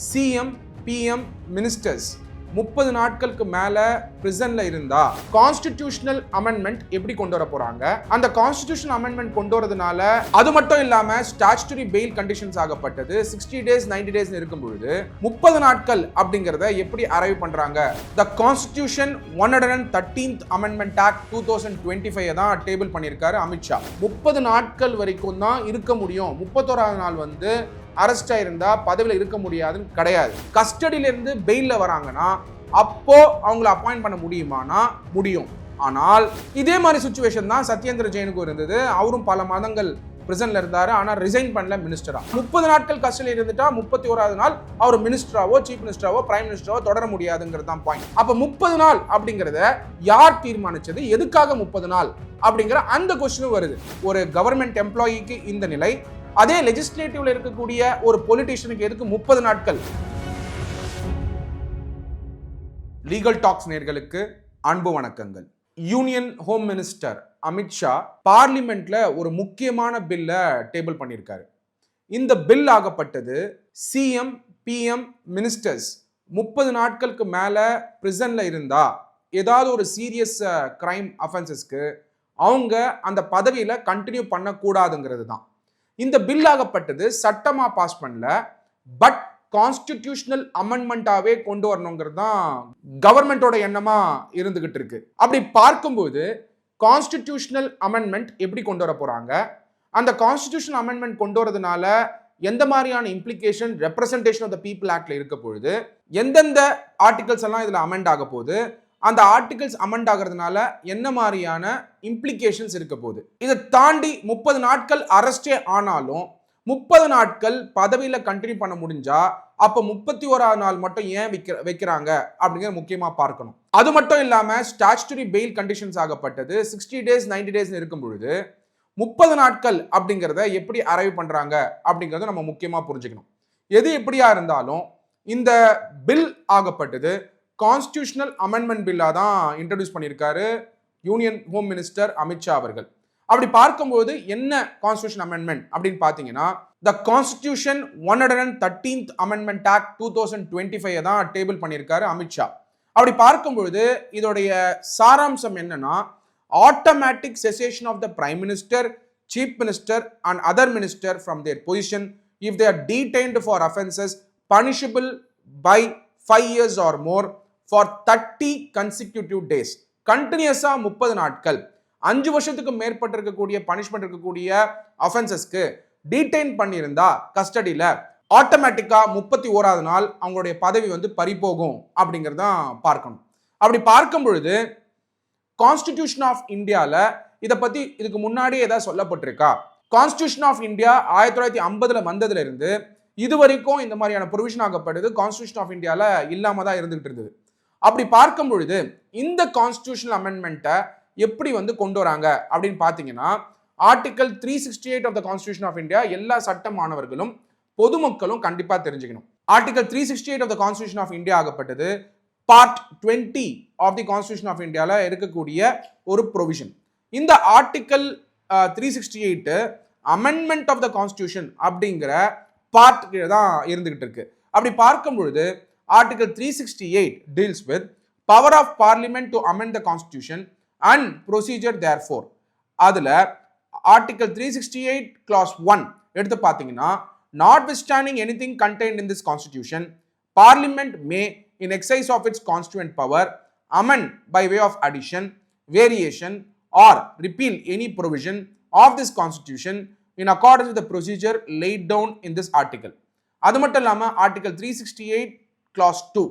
CM PM ministers 30 நாட்களுக்கு மேல பிரிசன்ல இருந்தா கான்ஸ்டிடியூஷனல் அமெண்ட்மெண்ட் எப்படி கொண்டு வர போறாங்க? அந்த கான்ஸ்டிடியூஷனல் அமெண்ட்மெண்ட் கொண்டு வரதுனால அது மட்டும் இல்லாம ஸ்டாச்சுட்டரி பெயில் கண்டிஷன்ஸ் ஆகப்பட்டது 60 டேஸ் 90 டேஸ் இருக்கும் பொழுது 30 நாட்கள் அப்படிங்கறத எப்படி அரைவ் பண்றாங்க? த கான்ஸ்டிடியூஷன் 113th அமெண்ட்மெண்ட் ஆக்ட் 2025 தான் டேபிள் பண்ணியிருக்காரு அமித்ஷா. 30 நாட்கள் வரைக்கும் தான் இருக்க முடியும். 31ஆவது நாள் வந்து அரெஸ்ட் ஆயிருந்தா பதவியில் இருக்க முடியாதுன்னு கிடையாது. கஸ்டடியில இருந்து பெயில்ல வராங்கன்னா அப்போ அவங்கள அப்பாயிண்ட் பண்ண முடியுமானா முடியும். ஆனால் இதே மாதிரி சிச்சுவேஷன் தான் சத்யேந்திர ஜெயினுக்கும் இருந்தது. அவரும் பல மாதங்கள் பிரிசன்ல இருந்தாரு. ஆனா ரிசைன் பண்ணல மினிஸ்டரா. 30 நாட்கள் கஸ்டடியில் இருந்துட்டா 31ஆவது நாள் அவர் மினிஸ்டராவோ சீஃப் மினிஸ்டராவோ பிரைம் மினிஸ்டராவோ தொடர முடியாதுங்கிறது தான் பாயிண்ட். அப்ப 30 நாள் அப்படிங்கறத யார் தீர்மானிச்சது? எதுக்காக 30 நாள் அப்படிங்கிற அந்த கொஸ்டினும் வருது. ஒரு கவர்மெண்ட் எம்ப்ளாயிக்கு இந்த நிலை, அதே லெஜிஸ்லேட்டிவ்ல இருக்கக்கூடிய ஒரு பொலிட்டிஷியனுக்கு எதுக்கு 30 நாட்கள்? லீகல் டாக்ஸ் நேயர்களுக்கு அன்பு வணக்கங்கள். யூனியன் ஹோம் மினிஸ்டர் அமித்ஷா பார்லிமெண்ட்ல ஒரு முக்கியமான பில்ல டேபிள் பண்ணியிருக்காரு. இந்த பில் ஆகப்பட்டது சிஎம் பிஎம் மினிஸ்டர்ஸ் 30 நாட்களுக்கு மேல பிரிசன்ல இருந்தா ஏதாவது ஒரு சீரியஸ் கிரைம் அஃபென்சஸ்க்கு அவங்க அந்த பதவியில கண்டினியூ பண்ணக்கூடாதுங்கிறது தான். இந்த பில் ஆகப்பட்டது சட்டமா பாஸ் பண்ணல, பட் கான்ஸ்டிடியூஷனல் அமெண்ட்மெண்டாவே கொண்டு வரணுங்கிறது தான் கவர்மெண்டோட எண்ணமா இருந்துகிட்டு இருக்கு. அப்படி பார்க்கும்போது கான்ஸ்டிடியூஷனல் அமெண்ட்மெண்ட் எப்படி கொண்டு வர போறாங்க? அந்த கான்ஸ்டிடியூஷனல் அமெண்ட்மெண்ட் கொண்டு வரதுனால எந்த மாதிரியான implication representation of the people ஆக்ட்ல இருக்க பொழுது, எந்தெந்த ஆர்டிகல்ஸ் எல்லாம் இதுல அமெண்ட் ஆக போகுது, அந்த ஆர்டிகல்ஸ் அமெண்ட் ஆகிறதுனால என்ன மாதிரியான இம்ப்ளிகேஷன்ஸ் இருக்க போகுது, இதை தாண்டி 30 நாட்கள் அரெஸ்டே ஆனாலும் 30 நாட்கள் பதவியில கண்டினியூ பண்ண முடிஞ்சா அப்ப 31ஆவது நாள் மட்டும் ஏன் வைக்கிறாங்க அப்படிங்கிற முக்கியமா பார்க்கணும். அது மட்டும் இல்லாம ஸ்டாச்சுட்டரி பெயில் கண்டிஷன்ஸ் ஆகப்பட்டது 60 டேஸ் 90 டேஸ் இருக்கும் பொழுது 30 நாட்கள் அப்படிங்கிறத எப்படி அரைவ் பண்றாங்க அப்படிங்கறத நம்ம முக்கியமா புரிஞ்சுக்கணும். எது எப்படியா இருந்தாலும் இந்த பில் ஆகப்பட்டது கான்ஸ்டிடியூஷனல் அமெண்ட்மெண்ட் பில்லா தான் இன்ட்ரோடியூஸ் பண்ணியிருக்காரு யூனியன் ஹோம் மினிஸ்டர் அமித்ஷா அவர்கள். அப்படி பார்க்கும்போது என்ன கான்ஸ்டிடியூஷன் அமெண்ட்மெண்ட் அப்படின்னு பார்த்தீங்கன்னா, த கான்ஸ்டிடியூஷன் 113th அமெண்ட்மெண்ட் ஆக்ட் 2025 தான் டேபிள் பண்ணியிருக்காரு அமித்ஷா. அப்படி பார்க்கும்பொழுது இதோடைய சாராம்சம் என்னன்னா, automatic cessation of the prime minister, chief minister and other minister from their position if they are detained for offences punishable by 5 years or more for 30 consecutive days. கண்டினியூஸா 30 நாட்கள் 5 வருஷத்துக்கு மேற்பட்டு இருக்கக்கூடிய பனிஷ்மெண்ட் இருக்கக்கூடிய அஃபென்சஸ்க்கு டீடைன் பண்ணியிருந்தா கஸ்டடியில ஆட்டோமேட்டிக்கா 31ஆவது நாள் அவங்களுடைய பதவி வந்து பறிபோகும் அப்படிங்கறதான் பார்க்கணும். அப்படி பார்க்கும் பொழுது கான்ஸ்டிடியூஷன் ஆஃப் இந்தியால இதை பத்தி இதுக்கு முன்னாடியே ஏதாவது சொல்லப்பட்டிருக்கா? கான்ஸ்டிடியூஷன் ஆஃப் இந்தியா 1950 வந்ததுல இருந்து இது வரைக்கும் இந்த மாதிரியான ப்ரொவிஷன் ஆகப்படுது கான்ஸ்டிடியூஷன் ஆஃப் இந்தியால இல்லாம தான் இருந்துகிட்டு இருந்தது. அப்படி பார்க்கும் பொழுது இந்த கான்ஸ்டிடியூஷனல் அமெண்ட்மெண்ட்டை எப்படி வந்து கொண்டு வராங்க அப்படின்னு பார்த்தீங்கன்னா, article 368 of the constitution of India எல்லா சட்ட மாணவர்களும் பொதுமக்களும் கண்டிப்பா தெரிஞ்சுக்கணும். Article 368 of the constitution of India ஆகப்பட்டது part 20 of the constitution of இந்தியால இருக்கக்கூடிய ஒரு ப்ரொவிஷன். இந்த article 368 amendment of the constitution அப்படிங்கிற பார்ட் தான் இருந்துகிட்டு இருக்கு. அப்படி பார்க்கும் பொழுது article 368 deals with power of parliament to amend the constitution and procedure therefore. அதுல ஆர்டிகல் 368 clause 1 எடுத்து பார்த்தீங்கன்னா, notwithstanding anything contained in this constitution, parliament may in exercise of its constituent power amend by way of addition, variation or repeal any provision of this constitution in accordance with the procedure laid down in this article. அது மட்டும் இல்லாம article 368 clause 2,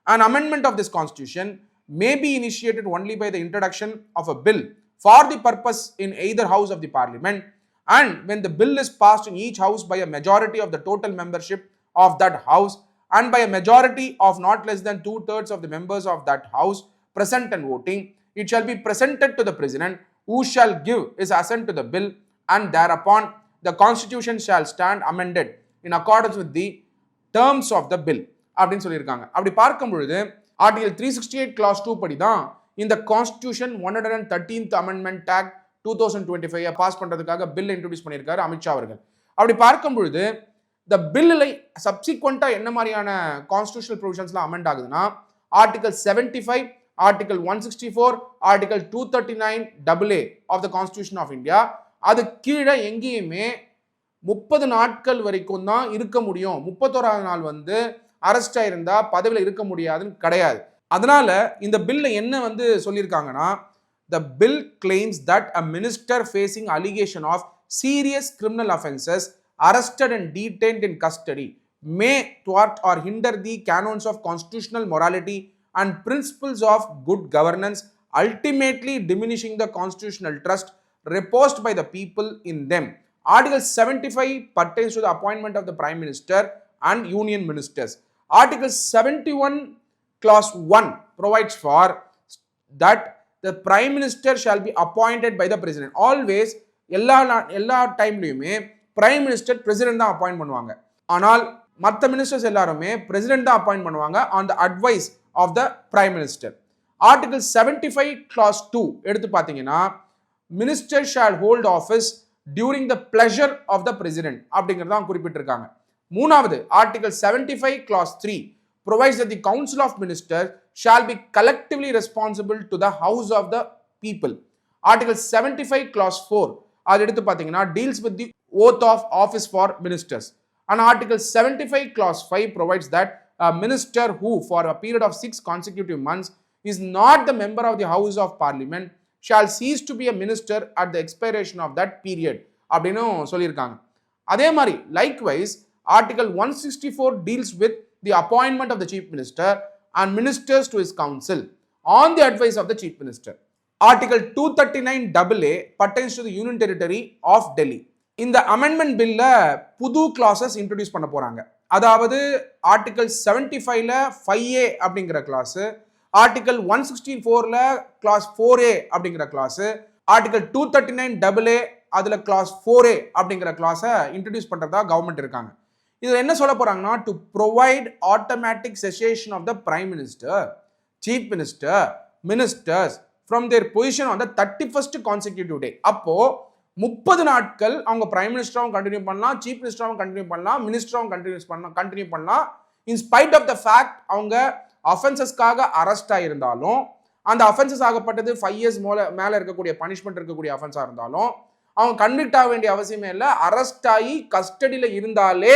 an amendment of this constitution may be initiated only by the introduction of a bill for the purpose in either house of the parliament, and when the bill is passed in each house by a majority of the total membership of that house and by a majority of not less than 2/3 of the members of that house present and voting, it shall be presented to the president, who shall give his assent to the bill, and thereupon the constitution shall stand amended in accordance with the terms of the bill அப்படின்னு சொல்லியிருக்காங்க. அப்படி பார்க்கும் பொழுது article 368 clause 2 படி தான் இந்த constitution 113th amendment act 2025 pass பண்றதுக்காக bill introduce பண்ணியிருக்காரு அமித்ஷா அவர்கள். அப்படி பார்க்கும் பொழுது இந்த பில்லில் சப்சிக்வெண்ட்டாக என்ன மாதிரியான கான்ஸ்டியூஷனல் ப்ரொவிஷன்ஸ்லாம் அமெண்ட் ஆகுதுன்னா article 75, article 164, article 239 AA of the constitution of India. அது கீழே எங்கேயுமே 30 நாட்கள் வரைக்கும் தான் இருக்க முடியும், 31ஆவது நாள் வந்து அரெஸ்ட் ஆயிருந்தா பதவியில் இருக்க முடியாதுன்னு கிடையாது. அதனால இந்த பில்ல என்ன சொல்லியிருக்காங்கன்னா, the bill claims that a minister facing allegation of serious criminal offences arrested and detained in custody may thwart or hinder the canons of constitutional morality and principles of good governance, ultimately diminishing the constitutional trust reposed by the people in them. Article 75 pertains to the appointment of the Prime Minister and Union Ministers. Article 71 Clause 1 provides for that the Prime Minister shall be appointed by the President. Always எல்லா டைம்லையுமே prime minister president தான் appoint பண்ணுவாங்க. ஆனால் மற்ற ministers எல்லாருமே president தான் appoint பண்ணுவாங்க on the advice of the prime minister. Article 75 Clause 2 எடுத்து பார்த்தீங்கன்னா, minister shall hold office during the pleasure of the president அப்படிங்கிறத குறிப்பிட்டிருக்காங்க. மூணாவது article 75 Clause 3 provides that the Council of Ministers shall be collectively responsible to the House of the People. Article 75 Clause 4 அது எடுத்து பார்த்தீங்கன்னா deals with the oath of office for ministers. And Article 75 Clause 5 provides that a minister who for a period of 6 consecutive months is not the member of the House of Parliament shall cease to be a minister at the expiration of that period அப்படின்னு சொல்லியிருக்காங்க. அதே மாதிரி likewise Article 164 deals with the appointment of the chief minister and ministers to his council on the advice of the chief minister. Article 239 AA pertains to the Union Territory of Delhi. இந்த amendment பில்ல புது classes introduce பண்ண போறாங்க. அதாவது article 75ல 5A அப்படிங்கிற class, article 164ல class 4A அப்படிங்கிற class, article 239 AA அதுல class 4A அப்படிங்கிற கிளாஸை இன்ட்ரோடியூஸ் பண்றதா கவர்மெண்ட் இருக்காங்க. இதில் என்ன சொல்ல போறாங்கன்னா, to provide automatic cessation of the prime minister, chief minister, ministers from their position on the 31st consecutive day. அப்போ 30 நாட்கள் அவங்க பிரைம் மினிஸ்டராகவும் கண்டினியூ பண்ணலாம், சீஃப் மினிஸ்டராகவும் கண்டினியூ பண்ணலாம், மினிஸ்டராகவும் கண்டினியூ பண்ணலாம். In spite of the fact அவங்க அஃபென்சஸ்க்காக அரெஸ்ட் ஆகியிருந்தாலும், அந்த அஃபென்சஸ் ஆகப்பட்டது 5 years மேலே இருக்கக்கூடிய பனிஷ்மெண்ட் இருக்கக்கூடிய அஃபென்ஸாக இருந்தாலும் அவங்க கன்விக்ட் ஆக வேண்டிய அவசியமே இல்லை. அரெஸ்ட் ஆகி கஸ்டடியில் இருந்தாலே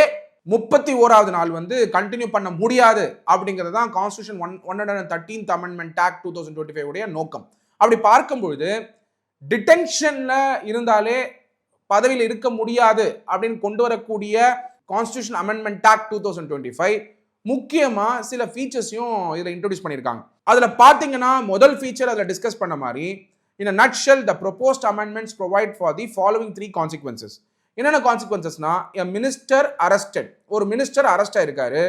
31ஆவது நாள் கண்டினியூ பண்ண முடியாது அப்படிங்கிறது தான் கான்ஸ்டியூஷன் 113th அமெண்ட்மெண்ட் ஆக்ட் 2025 உடைய நோக்கம். அப்படி பார்க்கும்பொழுது டிடென்ஷன்ல இருந்தாலே பதவியில் இருக்க முடியாது அப்படின்னு கொண்டு வரக்கூடிய கான்ஸ்டியூஷன் அமெண்ட்மெண்ட் ஆக்ட் 2025 முக்கியமா சில ஃபீச்சர்ஸையும் இதில் இன்ட்ரோடியூஸ் பண்ணியிருக்காங்க. அதில் பார்த்தீங்கன்னா முதல் ஃபீச்சர் அதில் டிஸ்கஸ் பண்ண மாதிரி, in a nutshell the proposed amendments provide for the following 3 consequences. என்னென்ன கான்சிக்வன்சஸ்னா, a minister arrested, ஒரு மினிஸ்டர் அரெஸ்ட் ஆயிருக்காரு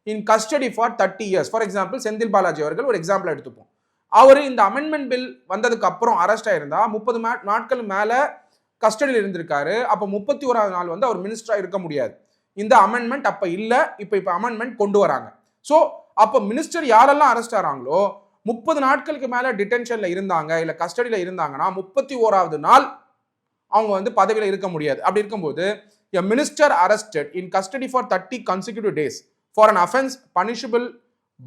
in custody for 30 years. For example Senthil Balaji அவர்கள் ஒரு எக்ஸாம்பிள் எடுத்துப்போம். அவர் இந்த அமெண்ட்மெண்ட் பில் வந்ததுக்கு அப்புறம் அரெஸ்ட் ஆயிருந்தா 30 நாட்கள் மேல கஸ்டடியில் இருந்திருக்காரு. அப்போ 31ஆவது நாள் அவர் மினிஸ்டரா இருக்க முடியாது. இந்த அமெண்ட்மெண்ட் அப்ப இல்ல, இப்ப அமெண்ட்மெண்ட் கொண்டு வராங்க. ஸோ அப்போ மினிஸ்டர் யாரெல்லாம் அரெஸ்ட் ஆறாங்களோ 30 நாட்களுக்கு மேல டிடென்ஷன்ல இருந்தாங்க இல்ல கஸ்டடியில இருந்தாங்கன்னா 31ஆவது நாள் அவங்க பதவியில இருக்க முடியாது. அப்படி இருக்கும்போது a minister arrested in custody for 30 consecutive days for an offense punishable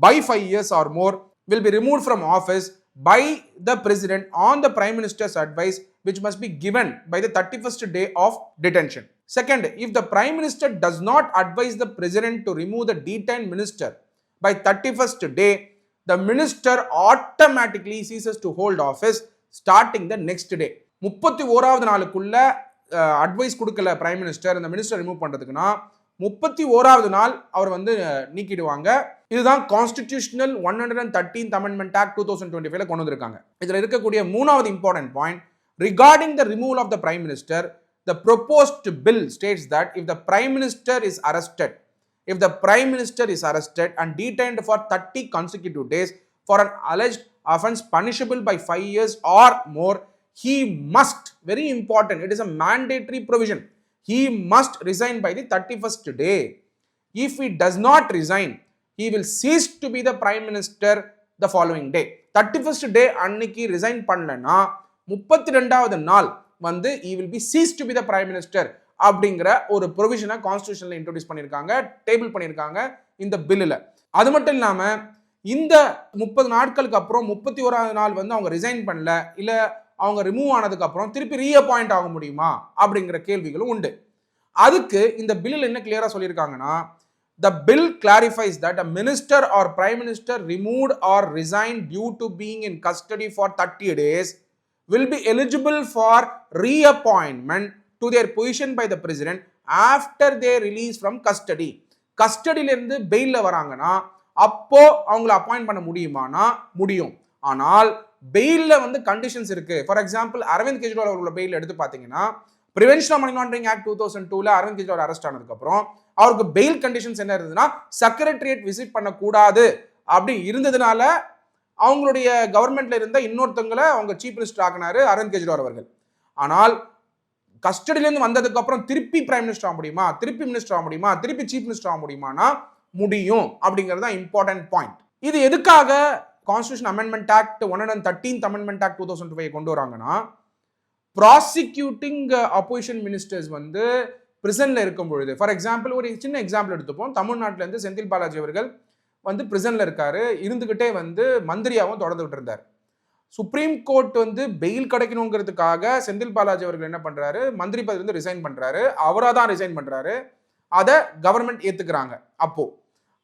by 5 years or more will be removed from office by the president on the prime minister's advice, which must be given by the 31st day of detention. Second, if the prime minister does not advise the president to remove the detained minister by 31st day, the minister automatically ceases to hold office starting the next day. 31ஆவது நாளுக்குள்ள advice கொடுக்கல prime minister இந்த minister remove பண்றதுக்குன்னா 31ஆவது நாள் அவர் நீக்கிடுவாங்க. இதுதான் constitutional 113th amendment act 2025 கொண்டு வந்திருக்காங்க. இதுல இருக்கக்கூடிய மூணாவது important point, regarding the removal of the prime minister, the proposed bill states that if the prime minister is arrested and detained for 30 consecutive days for an alleged offense punishable by 5 years or more, he must, very important, it is a mandatory provision, he must resign by the 31st day. If he does not resign, he will cease to be the prime minister the following day. 31st day அன்னைக்கு resign பண்ணலனா 32வது நாள் he will be ceased to be the prime minister அப்படிங்கிற ஒரு ப்ரொவிஷனை கான்ஸ்டிடியூஷன்ல introduce பண்ணியிருக்காங்க, table பண்ணியிருக்காங்க இந்த பில்லில். அது மட்டும் இல்லாமல் இந்த 30 நாட்களுக்கு அப்புறம் 31வது நாள் வந்து அவங்க ரிசைன் பண்ணல, இல்லை அவங்க ரிமூவ் ஆனதுக்கு அப்புறம் திருப்பி ரீஅப்பாயிண்ட் ஆக முடியுமா அப்படிங்கிற கேள்விகளும் உண்டு. அதுக்கு இந்த பில்லில் என்ன கிளியரா சொல்லியிருக்காங்கன்னா, the bill clarifies that a minister or prime minister removed or resigned due to being in custody for 30 days will be eligible for reappointment to their position by the president after their release from custody. கஸ்டடியில இருந்து பெயில்ல வராங்கன்னா அப்போ அவங்கள appoint பண்ண முடியுமானா முடியும். ஆனால் பெயில்ல வந்து conditions இருக்கு. ஃபார் எக்ஸாம்பிள் அரவிந்த் கெஜ்ரிவால் அவர்களோட பெயில் எடுத்து பார்த்தீங்கன்னா, prevention of money laundering act 2002ல அரவிந்த் கெஜ்ரிவால் அரெஸ்ட் ஆனதுக்கு அப்புறம் அவருக்கு பெயில் கண்டிஷன்ஸ் என்ன இருந்ததுன்னா, செக்ரட்டரியேட் விசிட் பண்ணக்கூடாது அப்படி இருந்ததுனால அவங்களுடைய கவர்மெண்ட்ல இருந்த இன்னொருத்தவங்களை அவங்க சீஃப் மினிஸ்டர் ஆக்கினாரு அரவிந்த் கெஜ்ரிவால் அவர்கள். ஆனால் கஸ்டடியிலேருந்து வந்ததுக்கு அப்புறம் திருப்பி பிரைம் மினிஸ்டர் ஆக முடியுமா, திருப்பி மினிஸ்டர் ஆக முடியுமா, திருப்பி சீஃப் மினிஸ்டர் ஆக முடியுமானா முடியும் அப்படிங்கிறது தான் இம்பார்ட்டன்ட் பாயிண்ட். இது எதுக்காக constitution amendment act 113th amendment act 2005 கொண்டு வராங்கன்னா, ப்ராசிக்யூட்டிங் அப்போசிஷன் மினிஸ்டர்ஸ் வந்து பிரிசன்ல இருக்கும் பொழுது, ஃபார் எக்ஸாம்பிள் ஒரு சின்ன எக்ஸாம்பிள் எடுத்துப்போம். தமிழ்நாட்டில இருந்து செந்தில் பாலாஜி அவர்கள் வந்து பிரிசன்ல இருக்காரு, இருந்துகிட்டே வந்து மந்திரியாவும் தொடர்ந்துகிட்டு இருந்தார். சுப்ரீம் கோர்ட் வந்து பெயில் கிடைக்கணுங்கிறதுக்காக செந்தில் பாலாஜி அவர்கள் என்ன பண்றாரு, மந்திரி பதவியிலிருந்து ரிசைன் பண்றாரு. அவரா தான் ரிசைன் பண்றாரு, அதை கவர்மெண்ட் ஏத்துக்கிறாங்க.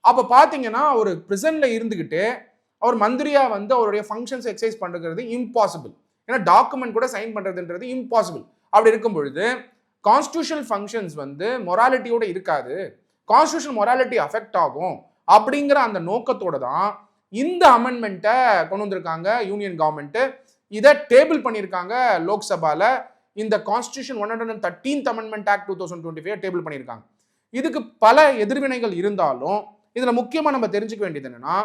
அப்போ பாத்தீங்கன்னா ஒரு பிரிசன்ல இருந்துகிட்டே அவர் மந்திரியா வந்து அவருடைய ஃபங்க்ஷன்ஸ் எக்ஸசைஸ் பண்றது இம்பாசிபிள். ஏன்னா டாக்குமெண்ட் கூட சைன் பண்றதுன்றது இம்பாசிபிள். அப்படி இருக்கும் பொழுது கான்ஸ்டிடியூஷனல் ஃபங்க்ஷன்ஸ் வந்து மொராலிட்டியோட இருக்காது, கான்ஸ்டிடியூஷனல் மொராலிட்டி அஃபெக்ட் ஆகும் அப்படிங்கிற அந்த நோக்கத்தோட தான் இந்த அமெண்ட்மெண்ட்டை கொண்டு வந்திருக்காங்க யூனியன் கவர்மெண்ட். இதை டேபிள் பண்ணியிருக்காங்க லோக்சபால. இந்த constitution 113th amendment act 2025 table பண்ணியிருக்காங்க. இதுக்கு பல எதிர்வினைகள் இருந்தாலும் இதுல முக்கியமா நம்ம தெரிஞ்சுக்க வேண்டியது என்னன்னா,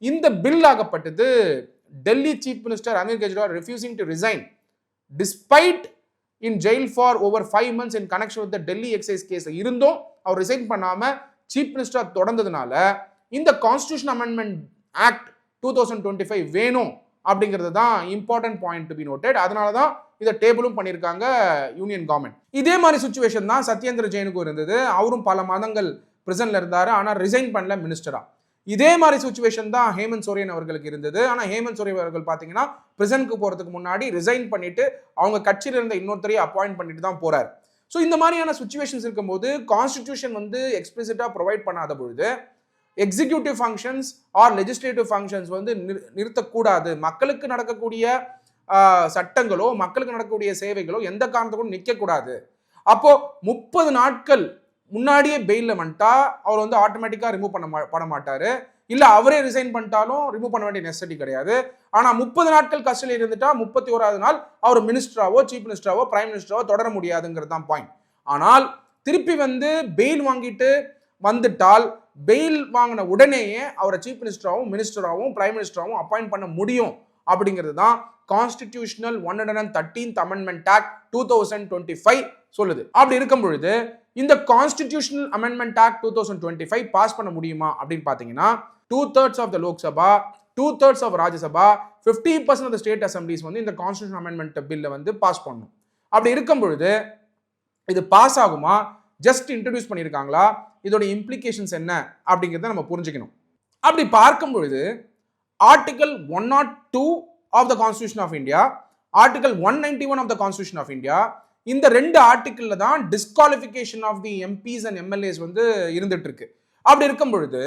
இந்த பில் ஆகப்பட்டது Delhi chief minister Arvind Kejriwal refusing to resign despite in jail for over 5 months in connection with the Delhi excise case இருந்தும் அவர் ரிசைன் பண்ணாம சீஃப் மினிஸ்டர் தொடர்ந்ததுனால இந்த கான்ஸ்டிடியூஷன் அமெண்ட்மெண்ட் ஆக்ட் 2025 வேணும் அப்படிங்கிறது தான் important point to be noted. அதனால தான் இதை டேபிளும் பண்ணியிருக்காங்க யூனியன் கவர்மெண்ட். இதே மாதிரி சுச்சுவேஷன் தான் சத்யேந்திர ஜெயினுக்கும் இருந்தது. அவரும் பல மாதங்கள் பிரிசன்ல இருந்தாரு, ஆனால் ரிசைன் பண்ணல மினிஸ்டரா. இதே மாதிரி சுச்சுவேஷன் தான் ஹேமந்த் சோரன் அவர்களுக்கு இருந்தது. ஆனால் ஹேமந்த் சோரன் அவர்கள் பார்த்தீங்கன்னா பிரிசனுக்கு போறதுக்கு முன்னாடி ரிசைன் பண்ணிட்டு அவங்க கட்சியில் இருந்த இன்னொருத்தரையும் அப்பாயிண்ட் பண்ணிட்டு தான் போறாரு. ஸோ இந்த மாதிரியான சுச்சுவேஷன்ஸ் இருக்கும்போது கான்ஸ்டிடியூஷன் வந்து எக்ஸ்பிளிசிட்டா ப்ரொவைட் பண்ணாத பொழுது executive functions R legislative functions வந்து நிறுத்தக்கூடாது. மக்களுக்கு நடக்கக்கூடிய சட்டங்களோ மக்களுக்கு நடக்கக்கூடிய சேவைகளோ எந்த காரணத்துக்கும் நிற்கக்கூடாது. அப்போ 30 நாட்கள் முன்னாடியே பெயில வந்துட்டா அவர் வந்து ஆட்டோமேட்டிக்கா ரிமூவ் பண்ண மாட்டாரு. இல்ல அவரே ரிசைன் பண்ணிட்டாலும் ரிமூவ் பண்ண வேண்டிய நெசசிட்டி கிடையாது. ஆனா 30 நாட்கள் கஸ்டடியில் இருந்துட்டா 31வது நாள் அவர் மினிஸ்டராவோ சீஃப் மினிஸ்டராவோ பிரைம் மினிஸ்டராவோ தொடர முடியாதுங்கிறது தான் பாயிண்ட். ஆனால் திருப்பி வந்து பெயில் வாங்கிட்டு வந்துட்டால் பெயில் வாங்கின உடனேயே அவரை சீஃப் மினிஸ்டராகவும் மினிஸ்டராகவும் பிரைம் மினிஸ்டராகவும் அப்பாயிண்ட் பண்ண முடியும் அப்படிங்கிறது தான் கான்ஸ்டிடியூஷனல் 113th அமெண்ட்மெண்ட் ஆக்ட் 2025 சொல்லுது. அப்படி இருக்கும் பொழுது இந்த கான்ஸ்டிடியூஷனல் அமெண்ட்மெண்ட் ஆக்ட் 2025 பாஸ் பண்ண முடியுமா அப்படின்னு பாத்தீங்கன்னா 2/3 of the Lok Sabha, 2/3 of Rajya Sabha, 50% of the state assemblies வந்து இந்த கான்ஸ்டிடியூஷன் அமெண்ட்மெண்ட் பில்லை வந்து பாஸ் பண்ணணும். அப்படி இருக்கும் பொழுது இது பாஸ் ஆகுமா, ஜஸ்ட் இன்ட்ரடியூஸ் பண்ணியிருக்காங்களா, இதோட இம்ப்ளிகேஷன்ஸ் என்ன அப்படிங்கிறத நம்ம புரிஞ்சுக்கணும். அப்படி பார்க்கும் பொழுது article 102 of the constitution of India, article 191 of the constitution of India, இந்த ரெண்டு ஆர்டிகிள்ல தான் disqualification of the MPs and MLAs வந்து இருந்துட்டு இருக்கு. அப்படி இருக்கும் பொழுது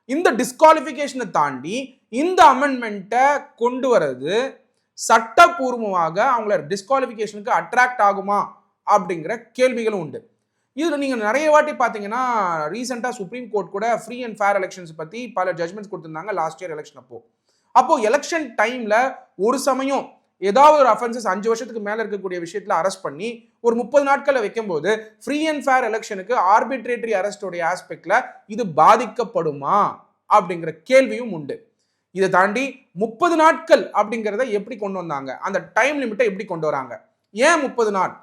இந்த டிஸ்குவாலிஃபிகேஷனை தாண்டி இந்த அமெண்ட்மெண்ட்டை கொண்டு வர்றது சட்டப்பூர்வமாக அவங்கள டிஸ்குவாலிஃபிகேஷனுக்கு அட்ராக்ட் ஆகுமா அப்படிங்கிற கேள்விகளும் உண்டு. இதில் நீங்கள் நிறைய வாட்டி பார்த்தீங்கன்னா ரீசெண்டாக சுப்ரீம் கோர்ட் கூட ஃப்ரீ அண்ட் ஃபேர் எலெக்ஷன்ஸ் பற்றி பல ஜட்மெண்ட்ஸ் கொடுத்துருந்தாங்க லாஸ்ட் இயர் எலெக்ஷன் அப்போ எலெக்ஷன் டைம்ல ஒரு சமயம் ஏதாவது ஒரு அஃபென்சஸ் 5 வருஷத்துக்கு மேல இருக்கக்கூடிய விஷயத்துல அரெஸ்ட் பண்ணி ஒரு 30 நாட்களை வைக்கும் போது ஃப்ரீ அண்ட் ஃபேர் எலெக்ஷனுக்கு ஆர்பிட்ரேட்டரி அரெஸ்டோடைய ஆஸ்பெக்ட்ல இது பாதிக்கப்படுமா அப்படிங்கிற கேள்வியும் உண்டு. இதை தாண்டி 30 நாட்கள் அப்படிங்கிறத எப்படி கொண்டு வந்தாங்க, அந்த டைம் லிமிட்டை எப்படி கொண்டு வராங்க, ஏன் 30 நாள்,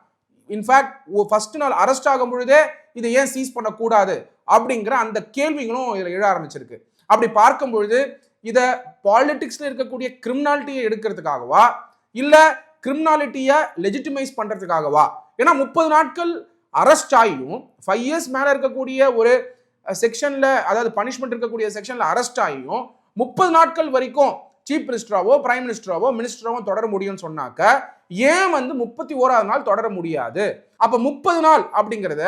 இன்ஃபேக்ட் ஃபர்ஸ்ட் நாள் அரெஸ்ட் ஆகும் பொழுதே இதை ஏன் சீஸ் பண்ணக்கூடாது அப்படிங்கிற அந்த கேள்விகளும் இதில் எழ ஆரம்பிச்சிருக்கு. அப்படி பார்க்கும் பொழுது இதை பாலிடிக்ஸ்ல இருக்கக்கூடிய கிரிமினாலிட்டியை எடுக்கிறதுக்காகவா இல்ல கிரிமினாலிட்டியை லெஜிட்டிமைஸ் பண்றதுக்காகவா? ஏன்னா 30 நாட்கள் அரெஸ்ட் ஆகியும் 5 இயர்ஸ் மேல இருக்கக்கூடிய ஒரு செக்ஷன்ல, அதாவது பனிஷ்மெண்ட் இருக்கக்கூடிய செக்ஷன்ல அரெஸ்ட் ஆகியும் 30 நாட்கள் வரைக்கும் சீஃப் மினிஸ்டராவோ பிரைம் மினிஸ்டராவோ மினிஸ்டராவோ தொடர முடியும்னு சொன்னாக்க ஏன் 31வது நாள் தொடர முடியாது? அப்ப 30 நாள் அப்படிங்கிறத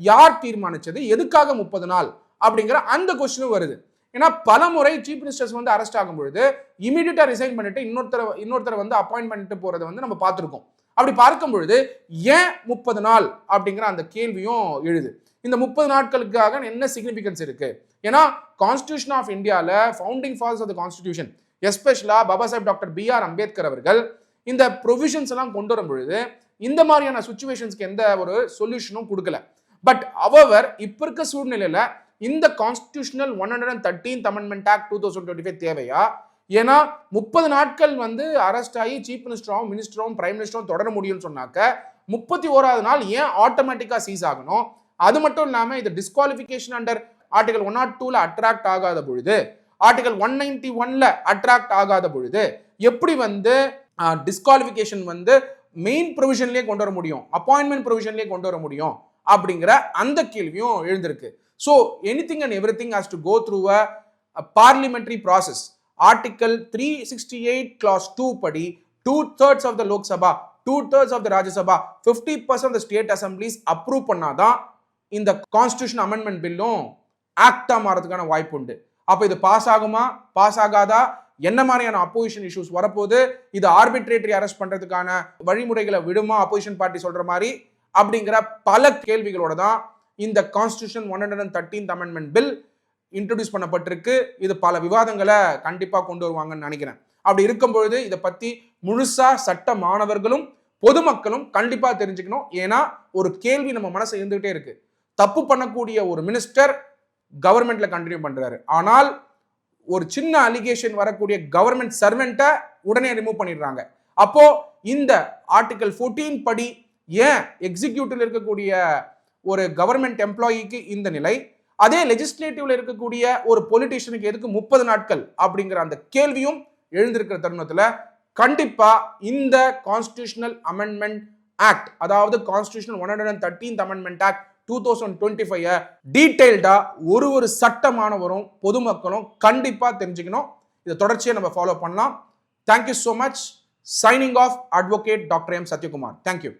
யார் தீர்மானிச்சது? எதுக்காக 30 நாள் அப்படிங்கிற அந்த கொஸ்டினும் வருது. ஏன்னா பல முறை சீஃப் மினிஸ்டர்ஸ் அரெஸ்ட் ஆகும் பொழுது இமீடியட்டா ரிசைன் பண்ணிட்டு இன்னொருத்தரை அப்பாயின்ட் பண்ணிட்டு போறதை நம்ம பார்த்திருக்கோம். அப்படி பார்க்கும் பொழுது ஏன் 30 நாள் அப்படிங்கிற அந்த கேள்வியும் எழுது. இந்த 30 நாட்களுக்காக என்ன சிக்னிபிகன்ஸ் இருக்கு? ஏன்னா கான்ஸ்டிடியூஷன் ஆஃப் இந்தியால founding fathers of the constitution, எஸ்பெஷலா பாபா சாஹேப் டாக்டர் B.R. அம்பேத்கர் அவர்கள் இந்த ப்ரொவிஷன்ஸ் எல்லாம் கொண்டு வரும் பொழுது இந்த மாதிரியான சுச்சுவேஷன்ஸ்க்கு எந்த ஒரு சொல்யூஷனும் கொடுக்கல. பட் அவர் இப்ப இருக்க சூழ்நிலையில இந்த கான்ஸ்டிடியூஷனல் 113th அமெண்ட்மெண்ட் ஆக்ட் 2025 தேவையா? ஏன்னா 30 நாட்கள் அரெஸ்ட் ஆகி சீஃப் மினிஸ்டரும் பிரைம் மினிஸ்டரும் தொடர முடியும்னு சொன்னாக்க 31வது நாள் ஏன் ஆட்டோமேட்டிக்கா சீஸ் ஆகணும்? அது மட்டும் இல்லாம இது டிஸ்குவாலிஃபிகேஷன் அண்டர் ஆர்டிகல் 102ல அட்ராக்ட் ஆகாத பொழுது, ஆர்டிகல் 191ல அட்ராக்ட் ஆகாத பொழுது எப்படி டிஸ்குவாலிஃபிகேஷன் மெயின் ப்ரொவிஷன்லயே கொண்டு வர முடியும், அப்பாயின்மெண்ட் ப்ரொவிஷன்லயே கொண்டு வர முடியும் அப்படிங்கிற அந்த கேள்வியும் எழுந்திருக்கு. So anything and everything has to go through a parliamentary process. Article 368 clause 2 படி 2/3 of the Lok Sabha, 2/3 of the Rajya Sabha, 50% of the state assemblies approve பண்ணாதான் இந்த கான்ஸ்டிடியூஷன் அமெண்ட்மெண்ட் பில்லும் ஆக்டா மாறதுக்கான வாய்ப்பு உண்டு. அப்ப இது பாஸ் ஆகுமா, பாஸ் ஆகாதா, என்ன மாதிரியான அப்போசிஷன் இஷ்யூஸ் வரப்போது, இது ஆர்பிட்ரேட்டரி அரெஸ்ட் பண்றதுக்கான வழிமுறைகளை விடுமா அப்போசிஷன் பார்ட்டி சொல்ற மாதிரி அப்படிங்கிற பல கேள்விகளோட தான் இந்த constitution 113th amendment bill introduce பண்ணப்பட்டிருக்கு. இது பல விவாதங்களை கண்டிப்பா கொண்டு வருவாங்கன்னு நினைக்கிறேன். அப்படி இருக்கும் பொழுது இதை பத்தி முழுசா சட்ட மாணவர்களும் பொதுமக்களும் கண்டிப்பா தெரிஞ்சுக்கணும். ஏன்னா ஒரு கேள்வி நம்ம மனசு இருந்துகிட்டே இருக்கு. தப்பு பண்ணக்கூடிய ஒரு மினிஸ்டர் கவர்மெண்ட்ல கண்டினியூ பண்றாரு, ஆனால் ஒரு சின்ன அலிகேஷன் வரக்கூடிய கவர்மெண்ட் சர்வெண்ட்டை உடனே ரிமூவ் பண்ணிடுறாங்க. அப்போ இந்த ஆர்டிகல் 14 படி ஏன் எக்ஸிக்யூட்டிவ்ல இருக்கக்கூடிய ஒரு கவர்மெண்ட் எம்ப்ளாயிக்கு இந்த நிலை, அதே லெஜிஸ்லேட்டிவ்ல இருக்கக்கூடிய ஒரு பொலிட்டிஷியனுக்கு எதுக்கு 30 நாட்கள் அப்படிங்கிற அந்த கேள்வியும் எழுந்திருக்கிற தருணத்துல கண்டிப்பா இந்த கான்ஸ்டிடியூஷனல் அமெண்ட்மெண்ட் ஆக்ட், அதாவது கான்ஸ்டிடியூஷனல் 113th அமெண்ட்மெண்ட் ஆக்ட் 2025 டீடைல்டா ஒரு சட்டமானவரும் பொதுமக்களும் கண்டிப்பா தெரிஞ்சுக்கணும். இதை தொடர்ச்சியை நம்ம ஃபாலோ பண்ணலாம். Thank you so much. Signing off, Advocate Dr. M. Satyakumar. Thank you.